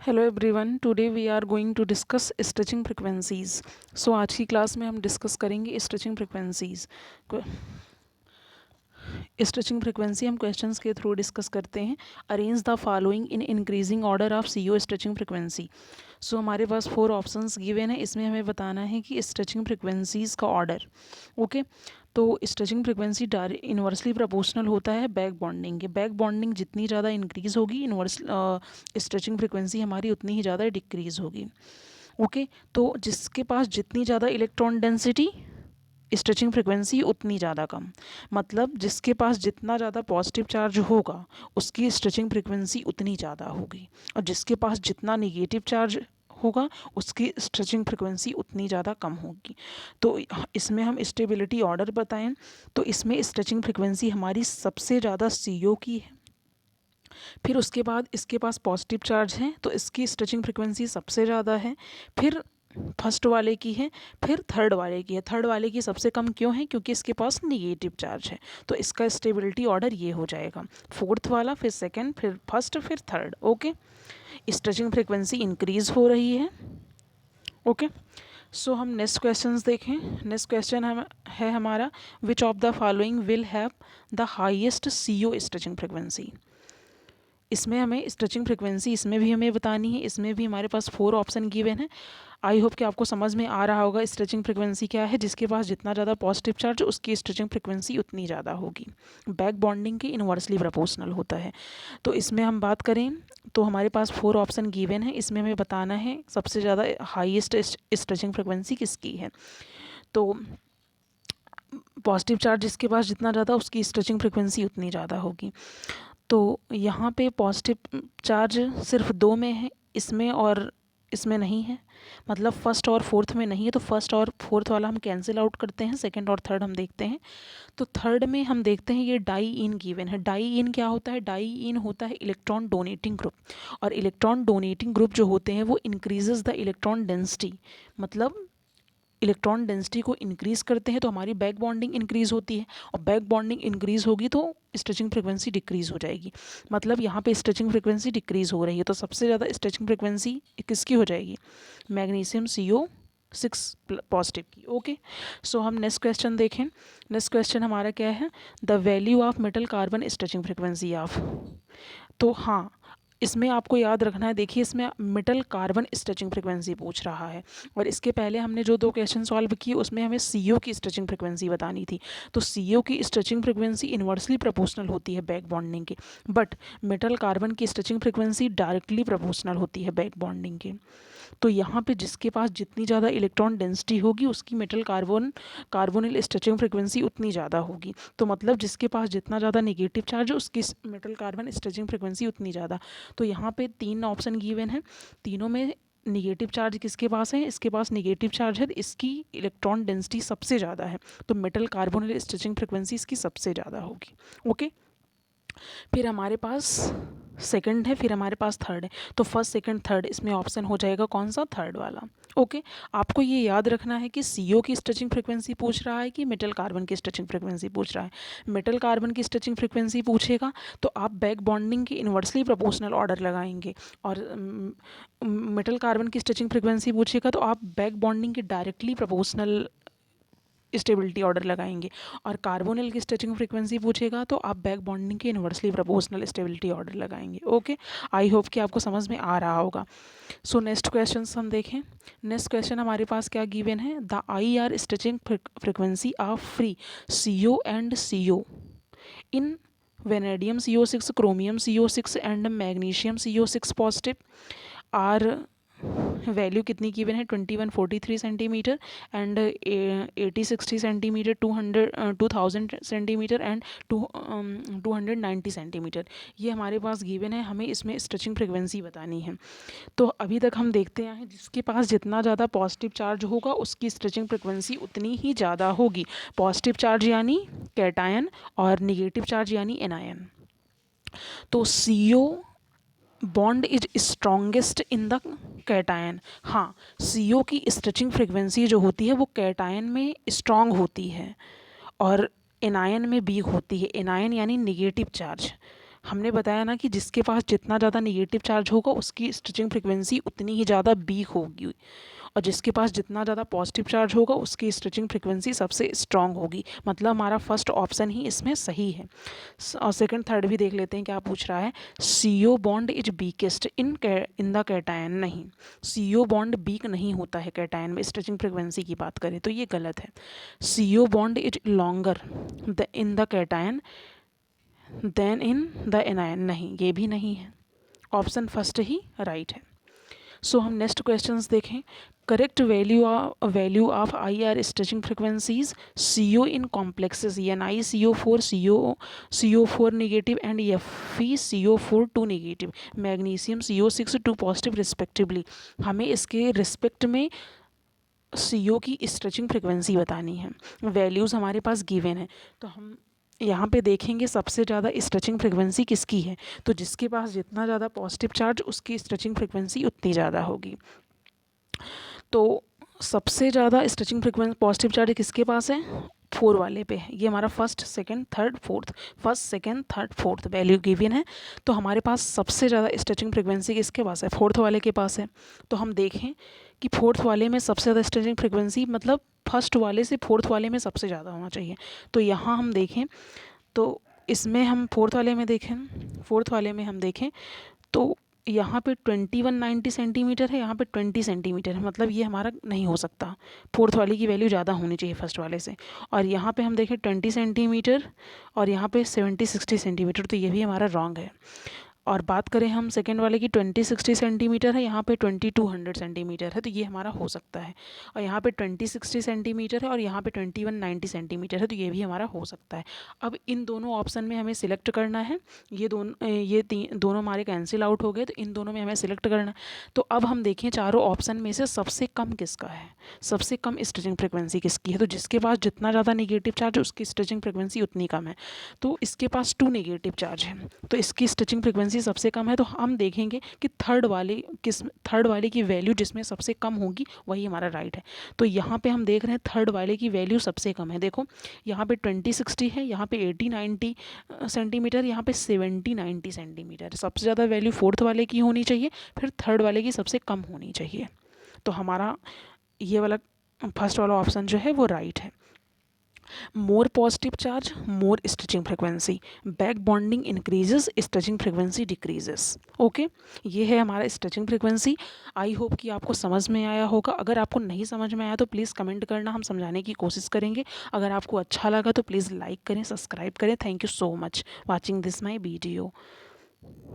Hello everyone, today we are going to discuss stretching frequencies. So आज की class में हम डिस्कस करेंगे स्ट्रेचिंग फ्रिक्वेंसीज। स्ट्रेचिंग फ्रिक्वेंसी हम क्वेश्चंस के थ्रू डिस्कस करते हैं। Arrange the following in increasing order of CO stretching frequency. So हमारे पास 4 ऑप्शंस गिवन है, इसमें हमें बताना है कि स्ट्रेचिंग फ्रिक्वेंसीज का ऑर्डर। ओके, तो stretching frequency direct inversely proportional होता है बैक बॉन्डिंग के। बैक बॉन्डिंग जितनी ज़्यादा इंक्रीज़ होगी, इन्वर्स स्ट्रेचिंग फ्रिक्वेंसी हमारी उतनी ही ज़्यादा डिक्रीज़ होगी। ओके, तो जिसके पास जितनी ज़्यादा इलेक्ट्रॉन डेंसिटी, स्ट्रेचिंग फ्रिक्वेंसी उतनी ज़्यादा कम। मतलब जिसके पास जितना ज़्यादा पॉजिटिव चार्ज होगा उसकी स्ट्रेचिंग फ्रिक्वेंसी उतनी ज़्यादा होगी, और जिसके पास जितना निगेटिव चार्ज होगा उसकी स्ट्रेचिंग फ्रिक्वेंसी उतनी ज़्यादा कम होगी। तो इसमें हम स्टेबिलिटी ऑर्डर बताएं तो इसमें स्ट्रेचिंग फ्रिक्वेंसी हमारी सबसे ज़्यादा सीओ की है, फिर उसके बाद इसके पास पॉजिटिव चार्ज है तो इसकी स्ट्रेचिंग फ्रिक्वेंसी सबसे ज़्यादा है, फिर फर्स्ट वाले की है, फिर थर्ड वाले की है। थर्ड वाले की सबसे कम क्यों है? क्योंकि इसके पास निगेटिव चार्ज है। तो इसका स्टेबिलिटी ऑर्डर ये हो जाएगा, फोर्थ वाला, फिर सेकंड, फिर फर्स्ट, फिर third. Okay, stretching frequency increase हो रही है। ओके, सो हम नेक्स्ट क्वेश्चन देखें। नेक्स्ट क्वेश्चन है हमारा, which of the following will have the highest CO stretching frequency. इसमें हमें स्ट्रेचिंग फ्रिक्वेंसी इसमें भी हमें बतानी है। इसमें भी हमारे पास 4 ऑप्शन गिवन है। आई होप कि आपको समझ में आ रहा होगा स्ट्रेचिंग फ्रिक्वेंसी क्या है। जिसके पास जितना ज़्यादा पॉजिटिव चार्ज उसकी स्ट्रेचिंग फ्रिक्वेंसी उतनी ज़्यादा होगी। बैक बॉन्डिंग के इन्वर्सली प्रोपोर्शनल होता है। तो इसमें हम बात करें तो हमारे पास 4 ऑप्शन गिवन है। इसमें हमें बताना है सबसे ज़्यादा हाईएस्ट स्ट्रेचिंग फ्रिक्वेंसी किसकी है। तो पॉजिटिव चार्ज जिसके पास जितना ज़्यादा उसकी स्ट्रेचिंग फ्रिक्वेंसी उतनी ज़्यादा होगी। तो यहाँ पे पॉजिटिव चार्ज सिर्फ 2 में है, इसमें और इसमें नहीं है। मतलब फर्स्ट और फोर्थ में नहीं है, तो फर्स्ट और फोर्थ वाला हम कैंसिल आउट करते हैं, सेकंड और थर्ड हम देखते हैं। तो थर्ड में हम देखते हैं ये डाई इन गिवन है। डाई इन क्या होता है? डाई इन होता है इलेक्ट्रॉन डोनेटिंग ग्रुप, और इलेक्ट्रॉन डोनेटिंग ग्रुप जो होते हैं वो इंक्रीजेज द इलेक्ट्रॉन डेंसिटी। मतलब इलेक्ट्रॉन डेंसिटी को इंक्रीज़ करते हैं तो हमारी बैक बॉन्डिंग इंक्रीज़ होती है, और बैक बॉन्डिंग इंक्रीज़ होगी तो स्ट्रेचिंग फ्रिक्वेंसी डिक्रीज़ हो जाएगी। मतलब यहाँ पे स्ट्रेचिंग फ्रिक्वेंसी डिक्रीज़ हो रही है, तो सबसे ज़्यादा स्ट्रेचिंग फ्रिक्वेंसी किसकी हो जाएगी? मैग्नीशियम CO6 पॉजिटिव की। ओके, सो हम नेक्स्ट क्वेश्चन देखें। नेक्स्ट क्वेश्चन हमारा क्या है? The value of metal carbon stretching frequency of. तो हाँ, इसमें आपको याद रखना है, देखिए इसमें मेटल कार्बन स्ट्रेचिंग फ्रिक्वेंसी पूछ रहा है, और इसके पहले हमने जो 2 क्वेश्चन सॉल्व किए उसमें हमें CO की स्ट्रेचिंग फ्रिक्वेंसी बतानी थी। तो CO की स्ट्रेचिंग फ्रिक्वेंसी इन्वर्सली प्रोपोर्शनल होती है बैक बॉन्डिंग के, बट मेटल कार्बन की स्ट्रेचिंग फ्रिक्वेंसी डायरेक्टली प्रोपोर्शनल होती है बैक बॉन्डिंग के। तो यहाँ पे जिसके पास जितनी ज़्यादा इलेक्ट्रॉन डेंसिटी होगी उसकी मेटल कार्बोनिल स्ट्रेचिंग फ्रिक्वेंसी उतनी ज़्यादा होगी। तो मतलब जिसके पास जितना ज़्यादा नेगेटिव चार्ज है उसकी मेटल कार्बन स्ट्रेचिंग फ्रिक्वेंसी उतनी ज़्यादा। तो यहाँ पे 3 ऑप्शन गिवन है, तीनों में निगेटिव चार्ज किसके पास है? इसके पास निगेटिव चार्ज है, इसकी इलेक्ट्रॉन डेंसिटी सबसे ज़्यादा है, तो मेटल कार्बोनिल स्ट्रेचिंग फ्रिक्वेंसी इसकी सबसे ज़्यादा होगी। ओके, फिर हमारे पास सेकंड है, फिर हमारे पास थर्ड है। तो फर्स्ट, सेकंड, थर्ड इसमें ऑप्शन हो जाएगा कौन सा? थर्ड वाला। ओके, आपको ये याद रखना है कि CO की स्ट्रेचिंग फ्रिक्वेंसी पूछ रहा है कि मेटल कार्बन की स्ट्रेचिंग फ्रिक्वेंसी पूछ रहा है। मेटल कार्बन की स्ट्रेचिंग फ्रिक्वेंसी पूछेगा तो आप बैक बॉन्डिंग के इन्वर्सली प्रोपोर्शनल ऑर्डर लगाएंगे, और मेटल कार्बन की स्ट्रेचिंग फ्रिक्वेंसी पूछेगा तो आप बैक बॉन्डिंग के डायरेक्टली प्रोपोर्शनल स्टेबिलिटी ऑर्डर लगाएंगे, और कार्बोनिल की स्ट्रेचिंग फ्रीक्वेंसी पूछेगा तो आप बैक बॉन्डिंग के इन्वर्सली प्रोपोर्शनल स्टेबिलिटी ऑर्डर लगाएंगे। ओके, आई होप कि आपको समझ में आ रहा होगा। सो नेक्स्ट क्वेश्चन हम देखें। नेक्स्ट क्वेश्चन हमारे पास क्या गिवन है? The IR stretching frequency of free CO and CO in vanadium CO6, chromium CO6 and magnesium CO6 positive are value कितनी गिवन है? 2143 centimetre and 8060 centimetre, 2000 centimetre and 290 centimetre. ये हमारे पास given है, हमें इसमें स्ट्रेचिंग फ्रिक्वेंसी बतानी है। तो अभी तक हम देखते हैं जिसके पास जितना ज़्यादा पॉजिटिव चार्ज होगा उसकी स्ट्रेचिंग फ्रिक्वेंसी उतनी ही ज़्यादा होगी। पॉजिटिव चार्ज यानी कैटायन और निगेटिव चार्ज यानी एनायन। तो CO bond is strongest in the cation. हाँ, CO की स्ट्रेचिंग फ्रिक्वेंसी जो होती है वो कैटायन में स्ट्रॉन्ग होती है और एनायन में वीक होती है। एनायन यानी निगेटिव चार्ज। हमने बताया ना कि जिसके पास जितना ज़्यादा नेगेटिव चार्ज होगा उसकी स्ट्रेचिंग फ्रिक्वेंसी उतनी ही ज़्यादा वीक होगी, और जिसके पास जितना ज़्यादा पॉजिटिव चार्ज होगा उसकी स्ट्रेचिंग फ्रिक्वेंसी सबसे स्ट्रांग होगी। मतलब हमारा फर्स्ट ऑप्शन ही इसमें सही है। और सेकंड थर्ड भी देख लेते हैं क्या पूछ रहा है। CO bond is weakest in the cation, नहीं, CO बॉन्ड वीक नहीं होता है कैटायन में, स्ट्रेचिंग फ्रिक्वेंसी की बात करें तो ये गलत है। CO bond is longer in the cation than in the anion, नहीं, ये भी नहीं है, ऑप्शन फर्स्ट ही राइट है। सो हम नेक्स्ट क्वेश्चंस देखें। Correct value of IR stretching frequencies CO in complexes, NiCO4 CO4 negative and FeCO4 2 negative, magnesium CO6 2 positive respectively. हमें इसके रिस्पेक्ट में CO की स्ट्रेचिंग फ्रिक्वेंसी बतानी है। वैल्यूज़ हमारे पास गिवन है, तो हम यहाँ पे देखेंगे सबसे ज़्यादा स्ट्रेचिंग फ्रिक्वेंसी किसकी है। तो जिसके पास जितना ज़्यादा पॉजिटिव चार्ज उसकी स्ट्रेचिंग फ्रिक्वेंसी उतनी ज़्यादा होगी। तो सबसे ज़्यादा स्ट्रेचिंग फ्रिक्वेंसी पॉजिटिव चार्ज किसके पास है, 4 वाले पे है। ये हमारा first second third fourth value given है। तो हमारे पास सबसे ज़्यादा स्ट्रेचिंग फ्रिक्वेंसी किसके पास है, फोर्थ वाले के पास है। तो हम देखें कि फोर्थ वाले में सबसे ज़्यादा स्ट्रेचिंग फ्रिक्वेंसी मतलब फर्स्ट वाले से फोर्थ वाले में सबसे ज़्यादा होना चाहिए। तो यहाँ हम देखें तो इसमें हम फोर्थ वाले में हम देखें तो यहाँ पे 2190 सेंटीमीटर है, यहाँ पे 20 सेंटीमीटर है, मतलब ये हमारा नहीं हो सकता। फोर्थ वाले की वैल्यू ज़्यादा होनी चाहिए फर्स्ट वाले से। और यहाँ पे हम देखें 20 सेंटीमीटर और यहाँ पे 70-60 सेंटीमीटर, तो ये भी हमारा रॉन्ग है। और बात करें हम सेकेंड वाले की 20-60 सेंटीमीटर है, यहाँ पे 2200 सेंटीमीटर है, तो ये हमारा हो सकता है। और यहाँ पे 20-60 सेंटीमीटर है और यहाँ पे 2190 सेंटीमीटर है, तो ये भी हमारा हो सकता है। अब इन दोनों ऑप्शन में हमें सिलेक्ट करना है। ये दोनों हमारे कैंसिल आउट हो गए, तो इन दोनों में हमें सिलेक्ट करना है। तो अब हम देखें चारों ऑप्शन में से सबसे कम किसका है, सबसे कम स्ट्रेचिंग फ्रिक्वेंसी किसकी है। तो जिसके पास जितना ज़्यादा नेगेटिव चार्ज है उसकी स्ट्रेचिंग फ्रिक्वेंसी उतनी कम है। तो इसके पास 2 नेगेटिव चार्ज है, तो इसकी स्ट्रेचिंग फ्रिक्वेंसी सबसे कम है। तो हम देखेंगे कि थर्ड वाले की वैल्यू जिसमें सबसे कम होगी वही हमारा राइट है। तो यहाँ पे हम देख रहे हैं थर्ड वाले की वैल्यू सबसे कम है। देखो यहाँ पे 20-60 है, यहाँ पे 80-90 सेंटीमीटर, यहाँ पे 70-90 सेंटीमीटर। सबसे ज़्यादा वैल्यू फोर्थ वाले की होनी चाहिए, फिर थर्ड वाले की सबसे कम होनी चाहिए। तो हमारा ये वाला फर्स्ट वाला ऑप्शन जो है वो राइट है। More positive charge more stretching frequency, back bonding increases stretching frequency decreases. Okay, ये है हमारा स्ट्रेचिंग फ्रिक्वेंसी। आई होप कि आपको समझ में आया होगा। अगर आपको नहीं समझ में आया तो प्लीज़ कमेंट करना, हम समझाने की कोशिश करेंगे। अगर आपको अच्छा लगा तो प्लीज़ लाइक करें, सब्सक्राइब करें। Thank you so much watching this my video.